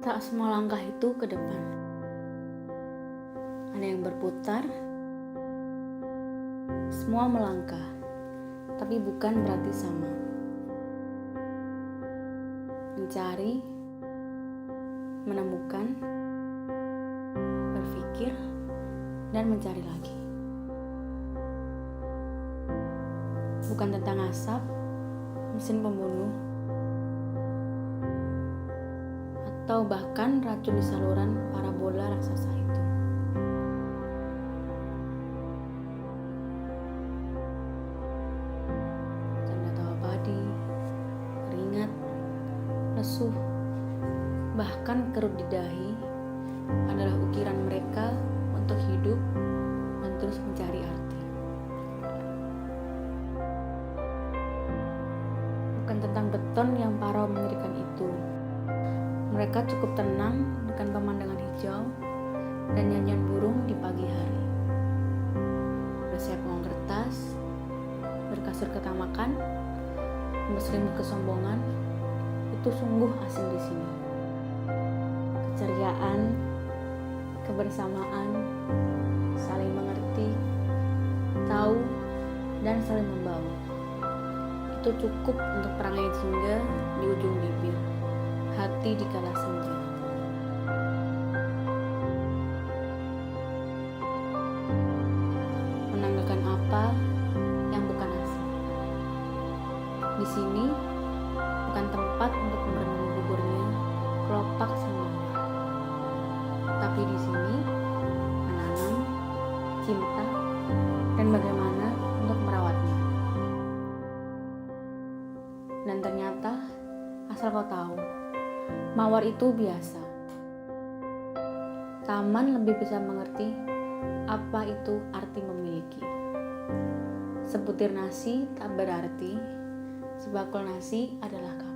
Tak semua langkah itu ke depan. Ada yang berputar, semua melangkah, tapi bukan berarti sama. Mencari, menemukan, berpikir, dan mencari lagi. Bukan tentang asap, mesin pembunuh, atau bahkan racun di saluran parabola raksasa itu. Tanda tawa padi, keringat, lesuh, bahkan kerut di dahi adalah ukiran mereka untuk hidup dan terus mencari arti. Bukan tentang beton yang parau mengerikan itu. Mereka cukup tenang dengan pemandangan hijau dan nyanyian burung di pagi hari. Bersiap uang kertas, berkasur ketamakan, berselimut kesombongan, itu sungguh asing di sini. Keceriaan, kebersamaan, saling mengerti, tahu, dan saling membawa. Itu cukup untuk perangai jingga di ujung bibir, hati di kala senja. Menanggalkan apa yang bukan asing. Di sini bukan tempat untuk merenungi gugurnya kelopak semua. Tapi di sini menanam cinta dan bagaimana untuk merawatnya. Dan ternyata asal kau tahu, mawar itu biasa. Taman lebih bisa mengerti apa itu arti memiliki. Sebutir nasi tak berarti, sebakul nasi adalah kamu.